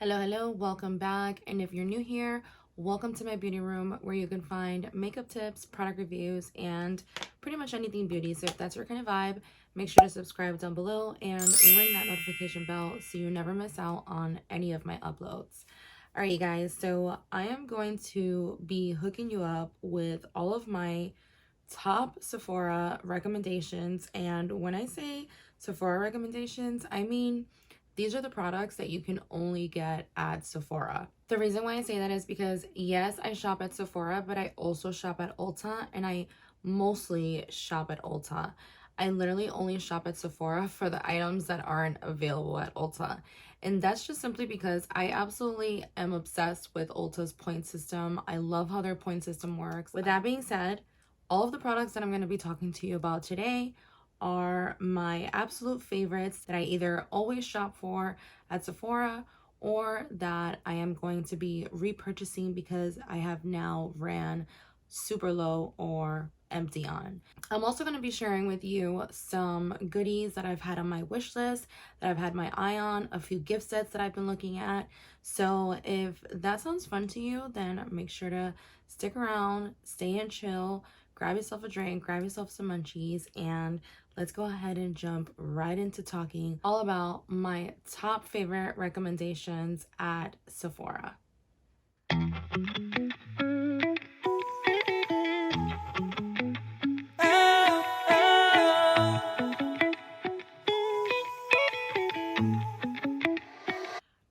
Hello, welcome back. And if you're new here, welcome to my beauty room where you can find makeup tips, product reviews, and pretty much anything beauty. So if that's your kind of vibe, make sure to subscribe down below and ring that notification bell so you never miss out on any of my uploads. All right, guys, so I am going to be hooking you up with all of my top Sephora recommendations. And when I say Sephora recommendations, I mean these are the products that you can only get at Sephora. The reason why I say that is because yes, I shop at Sephora, but I also shop at Ulta, and I mostly shop at Ulta. I literally only shop at Sephora for the items that aren't available at Ulta. And that's just simply because I absolutely am obsessed with Ulta's point system. I love how their point system works. With that being said, all of the products that I'm going to be talking to you about today are my absolute favorites that I either always shop for at Sephora or that I am going to be repurchasing because I have now ran super low or empty on. I'm also going to be sharing with you some goodies that I've had on my wish list, that I've had my eye on, a few gift sets that I've been looking at. So if that sounds fun to you, then make sure to stick around, stay and chill, grab yourself a drink, grab yourself some munchies, and let's go ahead and jump right into talking all about my top favorite recommendations at Sephora.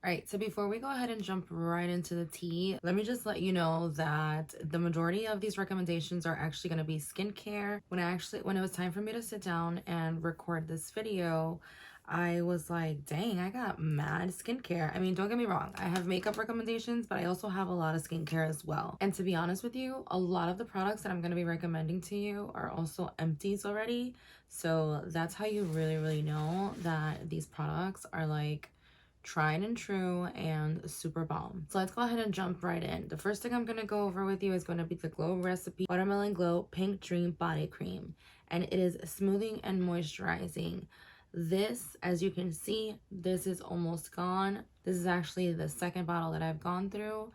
Alright, so before we go ahead and jump right into the tea, let me just let you know that the majority of these recommendations are actually going to be skincare. When it was time for me to sit down and record this video, I was like, dang, I got mad skincare. I mean, don't get me wrong, I have makeup recommendations, but I also have a lot of skincare as well. And to be honest with you, a lot of the products that I'm going to be recommending to you are also empties already. So that's how you really know that these products are like tried and true and super bomb. So let's go ahead and jump right in. The first thing I'm going to go over with you is going to be the Glow Recipe Watermelon Glow Pink Dream Body Cream, and it is smoothing and moisturizing. This, as you can see, this is almost gone. This is actually the second bottle that I've gone through,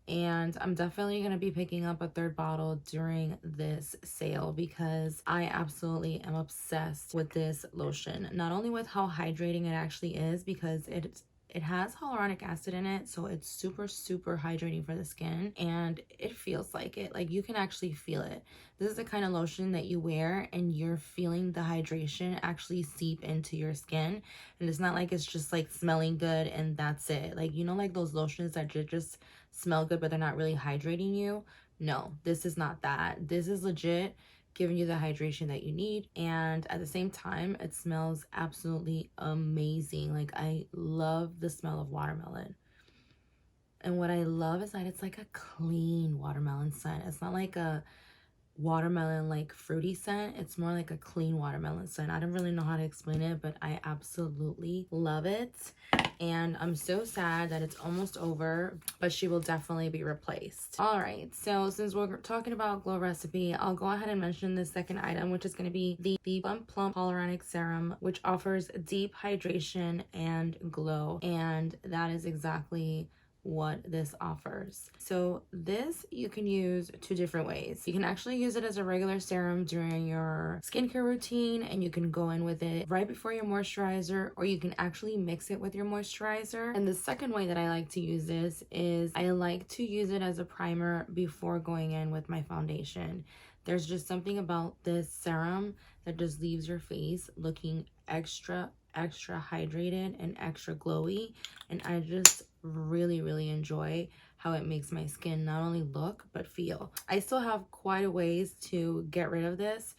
and I'm definitely going to be picking up a third bottle during this sale because I absolutely am obsessed with this lotion. Not only with how hydrating it actually is, because it has hyaluronic acid in it, so it's super hydrating for the skin, and it feels like it. Like, you can actually feel it. This is the kind of lotion that you wear and you're feeling the hydration actually seep into your skin, and it's not like it's just like smelling good and that's it. Like, you know, like those lotions that just smell good but they're not really hydrating you? No, this is not that. This is legit giving you the hydration that you need, and at the same time it smells absolutely amazing. Like, I love the smell of watermelon, and what I love is that it's like a clean watermelon scent. It's not like a watermelon like fruity scent. It's more like a clean watermelon scent. I don't really know how to explain it, but I absolutely love it. And I'm so sad that it's almost over, but she will definitely be replaced. All right, so since we're talking about Glow Recipe, I'll go ahead and mention the second item, which is going to be the Plump Hyaluronic Serum, which offers deep hydration and glow, and that is exactly what this offers. So this you can use two different ways. You can actually use it as a regular serum during your skincare routine, and you can go in with it right before your moisturizer, or you can actually mix it with your moisturizer. And the second way that I like to use this is I like to use it as a primer before going in with my foundation. There's just something about this serum that just leaves your face looking extra hydrated and extra glowy, and I just really enjoy how it makes my skin not only look but feel. I still have quite a ways to get rid of this,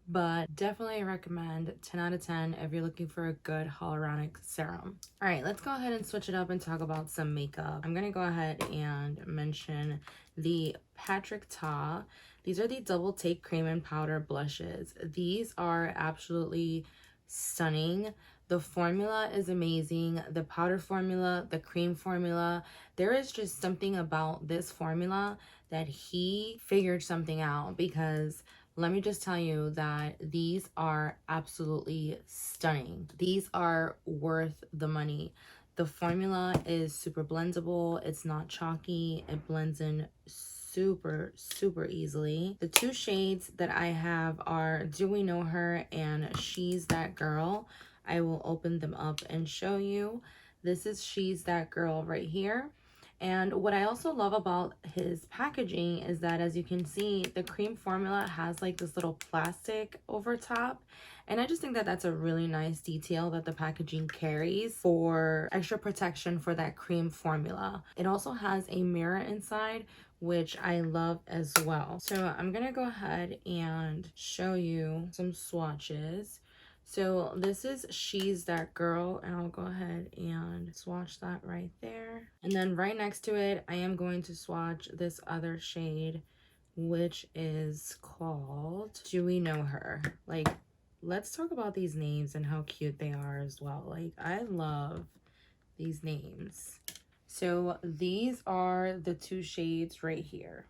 but definitely recommend 10 out of 10 if you're looking for a good hyaluronic serum. All right, let's go ahead and switch it up and talk about some makeup. I'm gonna go ahead and mention the Patrick Ta. These are the Double Take Cream and Powder blushes. These are absolutely stunning. The formula is amazing. The powder formula, the cream formula, there is just something about this formula that he figured something out, because let me just tell you that these are absolutely stunning. These are worth the money. The formula is super blendable. It's not chalky. It blends in super, super easily. The two shades that I have are Do We Know Her and She's That Girl. I will open them up and show you. This is She's That Girl right here. And what I also love about his packaging is that, as you can see, the cream formula has like this little plastic over top. And I just think that that's a really nice detail that the packaging carries for extra protection for that cream formula. It also has a mirror inside, which I love as well. So I'm gonna go ahead and show you some swatches. So this is She's That Girl, and I'll go ahead and swatch that right there. And then right next to it, I am going to swatch this other shade, which is called Do We Know Her. Like, let's talk about these names and how cute they are as well. Like, I love these names. So these are the two shades right here.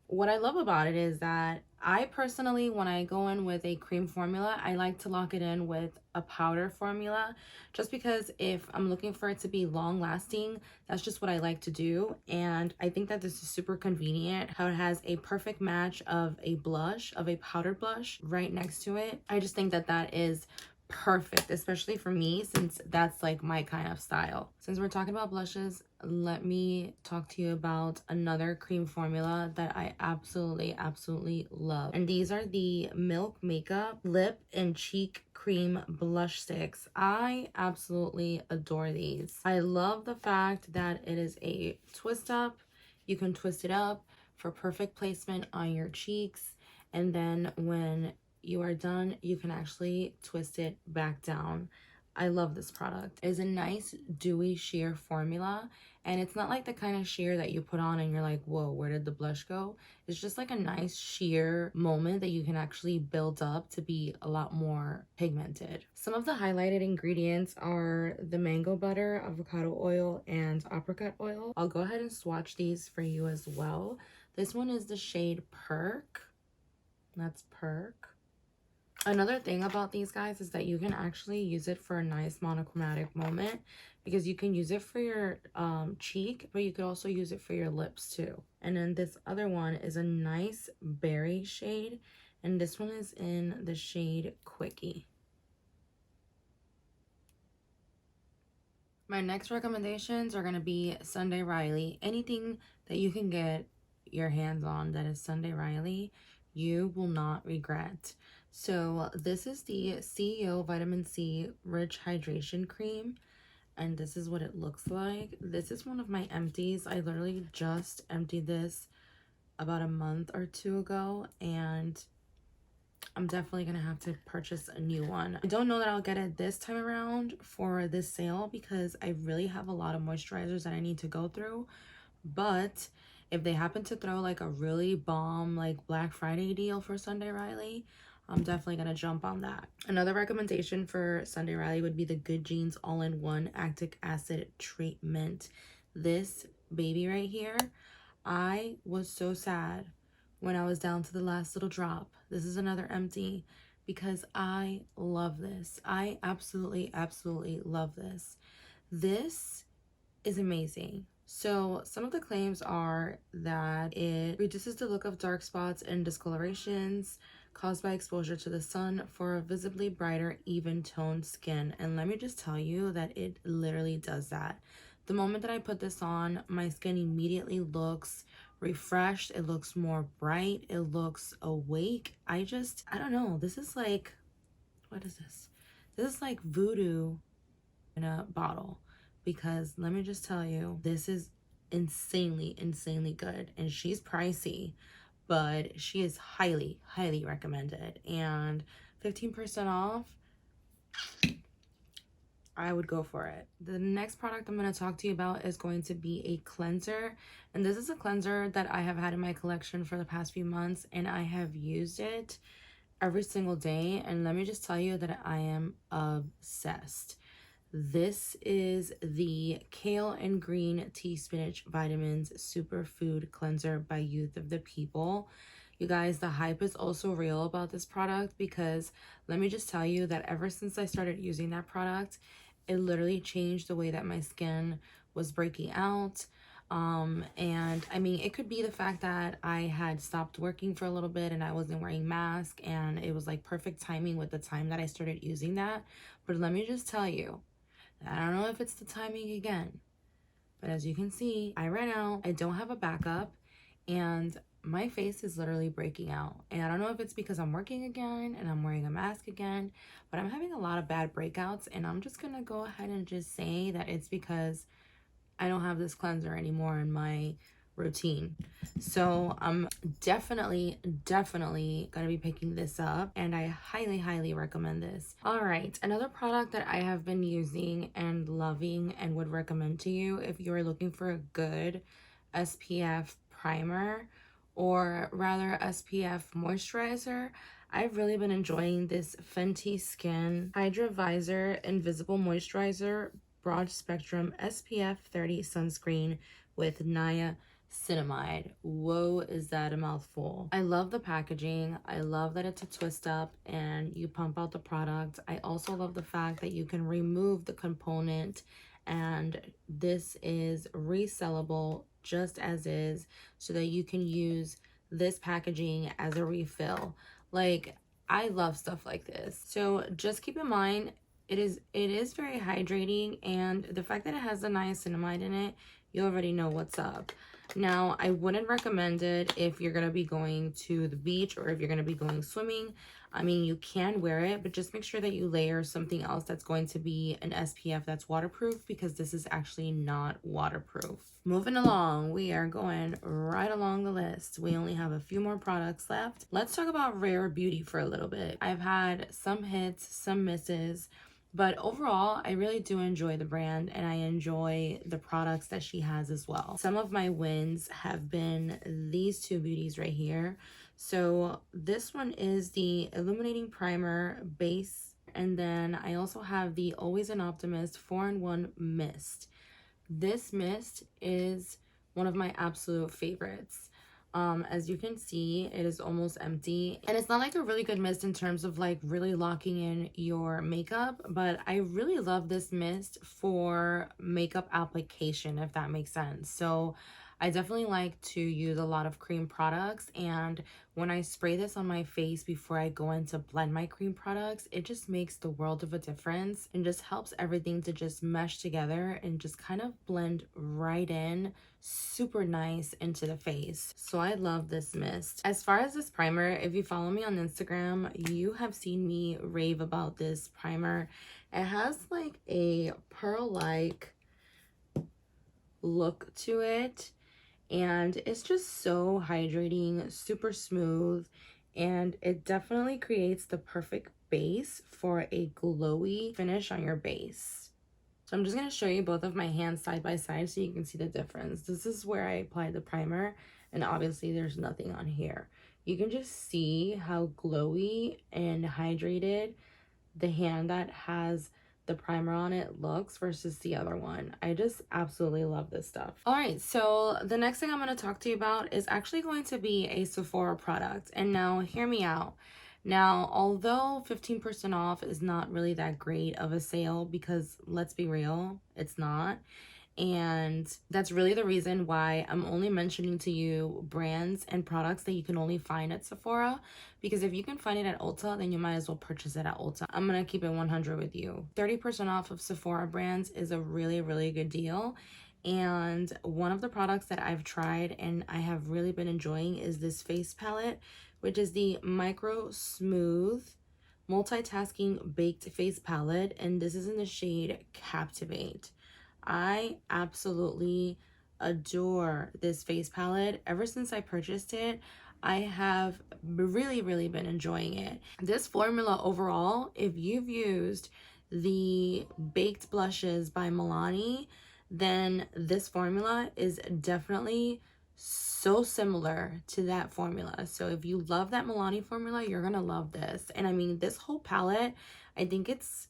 What I love about it is that I personally, when I go in with a cream formula, I like to lock it in with a powder formula, just because if I'm looking for it to be long lasting, that's just what I like to do. And I think that this is super convenient, how it has a perfect match of a blush, of a powdered blush right next to it. I just think that that is perfect, especially for me, since that's like my kind of style. Since we're talking about blushes, let me talk to you about another cream formula that I absolutely love. And these are the Milk Makeup Lip and Cheek Cream Blush Sticks. I absolutely adore these. I love the fact that it is a twist up. You can twist it up for perfect placement on your cheeks, and then when you are done, you can actually twist it back down. I love this product. It's a nice dewy sheer formula, and it's not like the kind of sheer that you put on and you're like, whoa, where did the blush go? It's just like a nice sheer moment that you can actually build up to be a lot more pigmented. Some of the highlighted ingredients are the mango butter, avocado oil, and apricot oil. I'll go ahead and swatch these for you as well. This one is the shade Perk. That's Perk. Another thing about these guys is that you can actually use it for a nice monochromatic moment, because you can use it for your cheek, but you could also use it for your lips too. And then this other one is a nice berry shade, and this one is in the shade Quickie. My next recommendations are going to be Sunday Riley. Anything that you can get your hands on that is Sunday Riley, you will not regret. So this is the CEO Vitamin C Rich Hydration Cream, and this is what it looks like. This is one of my empties. I literally just emptied this about a month or two ago, and I'm definitely gonna have to purchase a new one. I don't know that I'll get it this time around for this sale, because I really have a lot of moisturizers that I need to go through. But if they happen to throw like a really bomb like Black Friday deal for Sunday Riley, I'm definitely gonna jump on that. Another recommendation for Sunday Riley would be the Good Genes All-in-One Lactic Acid Treatment. This baby right here, I was so sad when I was down to the last little drop. This is another empty, because I love this. I absolutely love this. This is amazing. So some of the claims are that it reduces the look of dark spots and discolorations caused by exposure to the sun for a visibly brighter, even-toned skin. And let me just tell you that it literally does that. The moment that I put this on, my skin immediately looks refreshed. It looks more bright. It looks awake. I don't know. This is like, what is this? This is like voodoo in a bottle. Because let me just tell you, this is insanely good. And she's pricey, but she is highly recommended. And 15% off, I would go for it. The next product I'm going to talk to you about is going to be a cleanser. And this is a cleanser that I have had in my collection for the past few months, and I have used it every single day. And let me just tell you that I am obsessed. This is the Kale and Green Tea Spinach Vitamins Superfood Cleanser by Youth of the People. You guys, the hype is also real about this product, because let me just tell you that ever since I started using that product, It literally changed the way that my skin was breaking out. And I mean, it could be the fact that I had stopped working for a little bit and I wasn't wearing mask, and it was like perfect timing with the time that I started using that. But let me just tell you, I don't know if it's the timing again, but as you can see, I ran out. I don't have a backup, and my face is literally breaking out. And I don't know if it's because I'm working again and I'm wearing a mask again, but I'm having a lot of bad breakouts, and I'm just gonna go ahead and just say that it's because I don't have this cleanser anymore in my routine. So I'm definitely gonna be picking this up, and I highly recommend this. All right, another product that I have been using and loving and would recommend to you if you're looking for a good SPF primer, or rather SPF moisturizer. I've really been enjoying this Fenty Skin Hydra Visor Invisible Moisturizer Broad Spectrum SPF 30 Sunscreen with niacinamide. Whoa, is that a mouthful. I love the packaging. I love that it's a twist up and you pump out the product. I also love the fact that you can remove the component, and this is resellable just as is, so that you can use this packaging as a refill. Like, I love stuff like this. So just keep in mind, it is very hydrating, and the fact that it has the niacinamide in it, you already know what's up. Now, I wouldn't recommend it if you're going to be going to the beach or if you're going to be going swimming. I mean, you can wear it, but just make sure that you layer something else that's going to be an SPF that's waterproof, because this is actually not waterproof. Moving along, we are going right along the list. We only have a few more products left. Let's talk about Rare Beauty for a little bit. I've had some hits, some misses, but overall, I really do enjoy the brand, and I enjoy the products that she has as well. Some of my wins have been these two beauties right here. So this one is the Illuminating Primer Base, and then I also have the Always an Optimist 4-in-1 Mist. This mist is one of my absolute favorites. As you can see, it is almost empty, and it's not like a really good mist in terms of like really locking in your makeup, but I really love this mist for makeup application, if that makes sense. So I definitely like to use a lot of cream products, and when I spray this on my face before I go in to blend my cream products, it just makes the world of a difference and just helps everything to just mesh together and just kind of blend right in super nice into the face. So I love this mist. As far as this primer, if you follow me on Instagram, you have seen me rave about this primer. It has like a pearl-like look to it, and it's just so hydrating, super smooth, and it definitely creates the perfect base for a glowy finish on your base. So I'm just going to show you both of my hands side by side so you can see the difference. This is where I applied the primer, and obviously there's nothing on here. You can just see how glowy and hydrated the hand that has the primer on it looks versus the other one. I just absolutely love this stuff. All right, so the next thing I'm going to talk to you about is actually going to be a Sephora product. And now hear me out. Now, although 15% off is not really that great of a sale, because let's be real, it's not. And that's really the reason why I'm only mentioning to you brands and products that you can only find at Sephora, because if you can find it at Ulta, then you might as well purchase it at Ulta. I'm gonna keep it 100 with you. 30% off of Sephora brands is a really good deal. And one of the products that I've tried and I have really been enjoying is this face palette, which is the Micro Smooth Multitasking Baked Face Palette, and this is in the shade Captivate. I absolutely adore this face palette. Ever since I purchased it, I have really been enjoying it. This formula overall, if you've used the Baked Blushes by Milani, then this formula is definitely so similar to that formula. So if you love that Milani formula, you're gonna love this. And I mean, this whole palette, I think it's,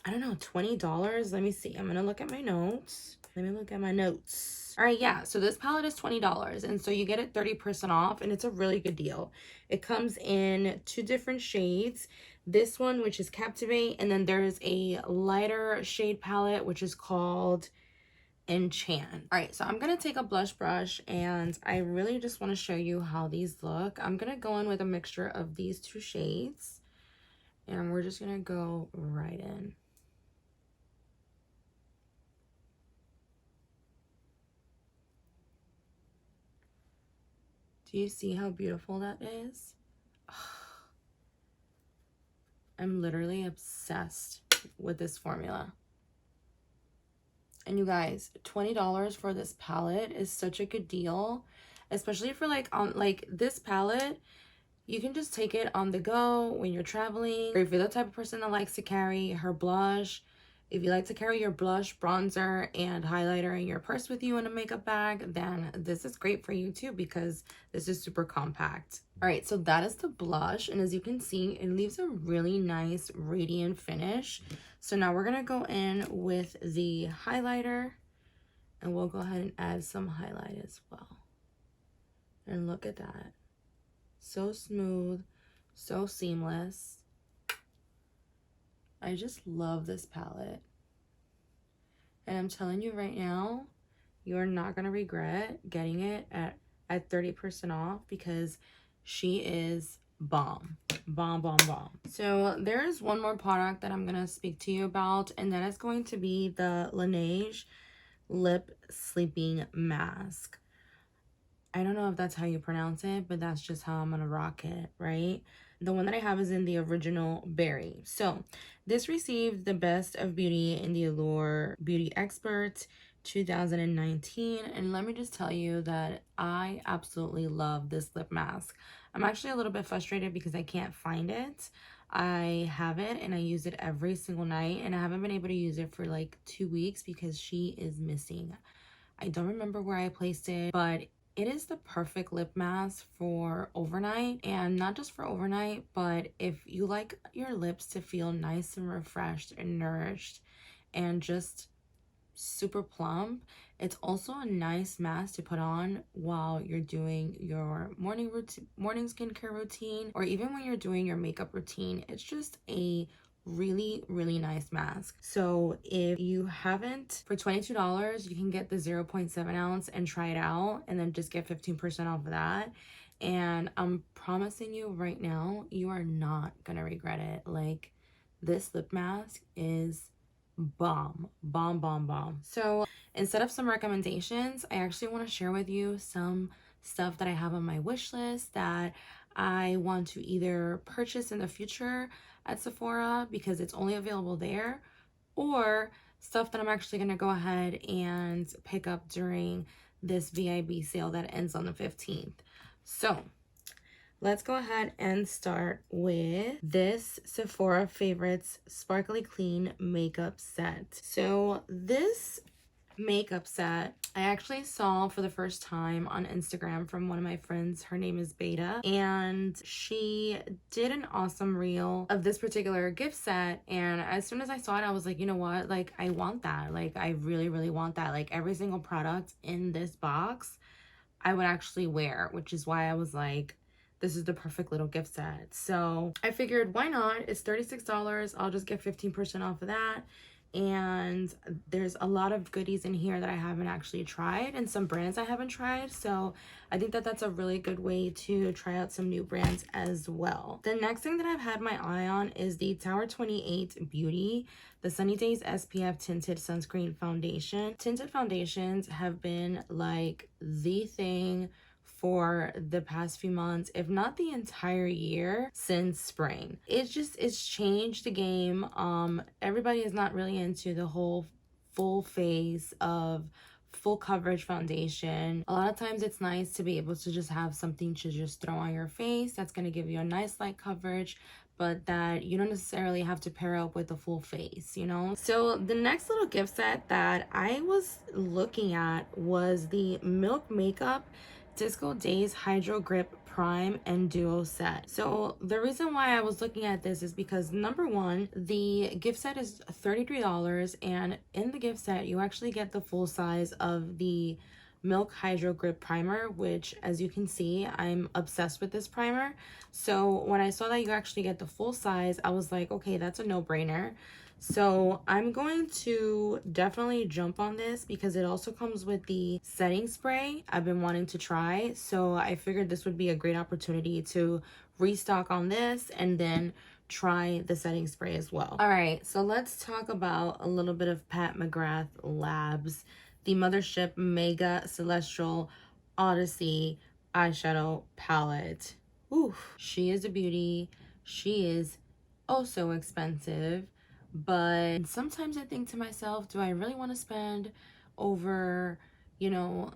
I don't know, $20. Let me see. I'm going to look at my notes. Let me look at my notes. All right, yeah. So this palette is $20. And so you get it 30% off, and it's a really good deal. It comes in 2 different shades. this one, which is Captivate, and then there's a lighter shade palette, which is called Enchant. All right, so I'm gonna take a blush brush, and I really just want to show you how these look. I'm gonna go in with a mixture of these two shades, and we're just gonna go right in. Do you see how beautiful that is? I'm literally obsessed with this formula. And you guys, $20 for this palette is such a good deal, especially for like this palette. You can just take it on the go when you're traveling, or if you're the type of person that likes to carry her blush. If you like to carry your blush, bronzer, and highlighter in your purse with you in a makeup bag, then this is great for you too, because this is super compact. All right, so that is the blush, and as you can see, it leaves a really nice radiant finish. So now we're gonna go in with the highlighter, and we'll go ahead and add some highlight as well. And look at that. So smooth, so seamless. I just love this palette. And I'm telling you right now, you're not going to regret getting it at 30% off, because she is bomb. Bomb, bomb, bomb. So there is one more product that I'm going to speak to you about, and that is going to be the Laneige Lip Sleeping Mask. I don't know if that's how you pronounce it, but that's just how I'm gonna rock it, right? The one that I have is in the original berry. So this received the Best of Beauty in the Allure Beauty Experts 2019. And let me just tell you that I absolutely love this lip mask. I'm actually a little bit frustrated because I can't find it. I have it and I use it every single night, and I haven't been able to use it for like 2 weeks because she is missing. I don't remember where I placed it, but it is the perfect lip mask for overnight, and not just for overnight, but if you like your lips to feel nice and refreshed and nourished and just super plump, it's also a nice mask to put on while you're doing your morning skincare routine, or even when you're doing your makeup routine. It's just a really, really nice mask. So if you haven't, for $22 you can get the 0.7 ounce and try it out, and then just get 15% off of that. And I'm promising you right now, you are not gonna regret it. Like, this lip mask is bomb, bomb, bomb, bomb. So instead of some recommendations, I actually want to share with you some stuff that I have on my wish list that I want to either purchase in the future at Sephora because it's only available there, or stuff that I'm actually going to go ahead and pick up during this VIB sale that ends on the 15th. So let's go ahead and start with this Sephora Favorites Sparkly Clean Makeup Set. So this makeup set I actually saw for the first time on Instagram from one of my friends. Her name is Beta, and she did an awesome reel of this particular gift set. And as soon as I saw it, I was like, you know what, like, I want that. Like, I really, really want that. Like, every single product in this box I would actually wear, which is why I was like, this is the perfect little gift set. So I figured, why not? It's $36. I'll just get 15% off of that. And there's a lot of goodies in here that I haven't actually tried, and some brands I haven't tried. So I think that that's a really good way to try out some new brands as well. The next thing that I've had my eye on is the Tower 28 Beauty, the Sunny Days SPF Tinted Sunscreen Foundation. Tinted foundations have been like the thing for the past few months, if not the entire year since spring. It's changed the game. Everybody is not really into the whole full face of full coverage foundation. A lot of times it's nice to be able to just have something to just throw on your face that's going to give you a nice light coverage, but that you don't necessarily have to pair up with a full face, you know? So the next little gift set that I was looking at was the Milk Makeup Disco Days Hydro Grip Prime and Duo set. So the reason why I was looking at this is because, number one, the gift set is $33, and in the gift set you actually get the full size of the Milk Hydro Grip Primer, which, as you can see, I'm obsessed with this primer. So when I saw that you actually get the full size, I was like, okay, that's a no-brainer. So I'm going to definitely jump on this because it also comes with the setting spray I've been wanting to try. So I figured this would be a great opportunity to restock on this and then try the setting spray as well. All right, so let's talk about a little bit of Pat McGrath Labs, the Mothership Mega Celestial Odyssey eyeshadow palette. Ooh, she is a beauty. She is oh so expensive. But sometimes I think to myself, do I really want to spend over, you know,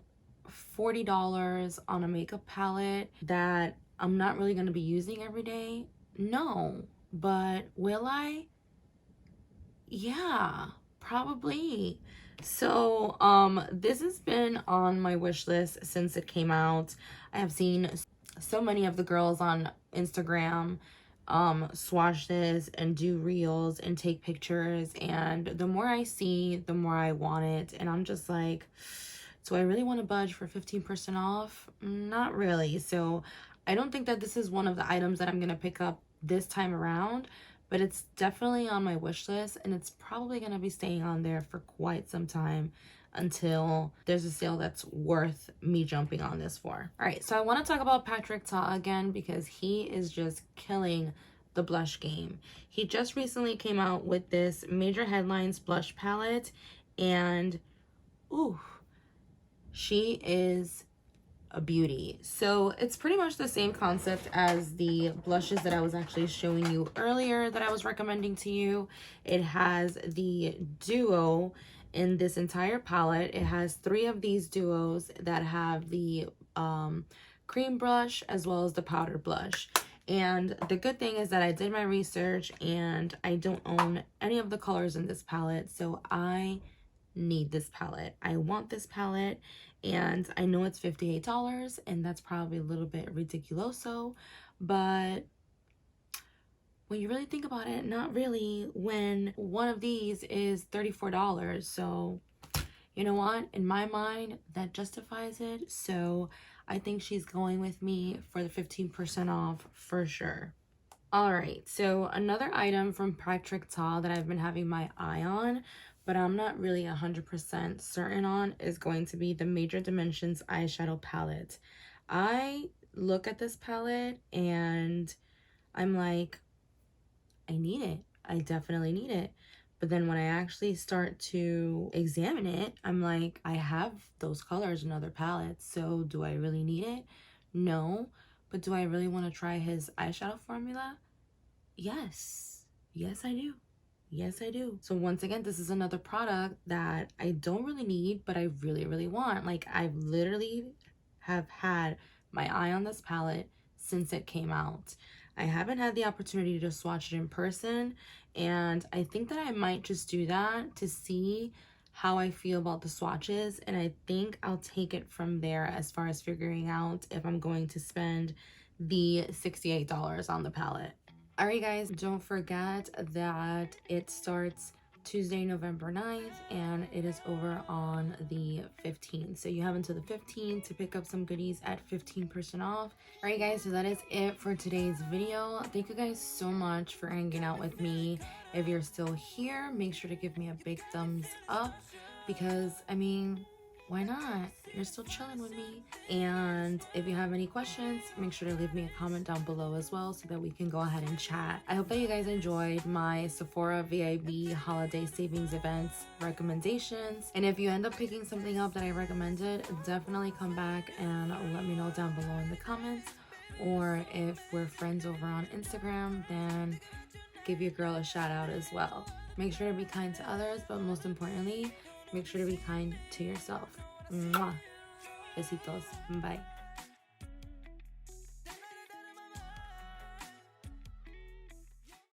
$40 on a makeup palette that I'm not really going to be using every day? No. But will I? Yeah, probably. So, this has been on my wish list since it came out. I have seen so many of the girls on Instagram swatch this and do reels and take pictures, and the more I see, the more I want it. And I'm just like, do I really want to budge for 15% off? Not really. So I don't think that this is one of the items that I'm gonna pick up this time around, but it's definitely on my wish list, and it's probably gonna be staying on there for quite some time until there's a sale that's worth me jumping on this for. All right, so I want to talk about Patrick Ta again because he is just killing the blush game. He just recently came out with this Major Headlines blush palette, and ooh, she is a beauty. So it's pretty much the same concept as the blushes that I was actually showing you earlier that I was recommending to you. It has the duo in this entire palette. It has 3 of these duos that have the cream blush as well as the powder blush. And the good thing is that I did my research and I don't own any of the colors in this palette, so I need this palette. I want this palette, and I know it's $58, and that's probably a little bit ridiculoso, but when you really think about it, not really, when one of these is $34. So you know what, in my mind that justifies it. So I think she's going with me for the 15% off for sure. All right, so another item from Patrick Ta that I've been having my eye on, but I'm not really 100% certain on, is going to be the Major Dimensions eyeshadow palette. I look at this palette and I'm like, I need it. I definitely need it. But then when I actually start to examine it, I'm like, I have those colors in other palettes, so do I really need it? No. But do I really want to try his eyeshadow formula? Yes. Yes, I do. Yes, I do. So once again, this is another product that I don't really need, but I really, really want. Like, I've literally have had my eye on this palette since it came out. I haven't had the opportunity to swatch it in person, and I think that I might just do that to see how I feel about the swatches, and I think I'll take it from there as far as figuring out if I'm going to spend the $68 on the palette. All right, guys, don't forget that it starts Tuesday, November 9th, and it is over on the 15th. So you have until the 15th to pick up some goodies at 15% off. All right, guys, so that is it for today's video. Thank you guys so much for hanging out with me. If you're still here, make sure to give me a big thumbs up because, I mean, why not? You're still chilling with me. And if you have any questions, make sure to leave me a comment down below as well so that we can go ahead and chat. I hope that you guys enjoyed my Sephora Vib holiday savings events recommendations. And if you end up picking something up that I recommended, definitely come back and let me know down below in the comments. Or if we're friends over on Instagram, then give your girl a shout out as well. Make sure to be kind to others, but most importantly, make sure to be kind to yourself. Mwah. Besitos. Bye.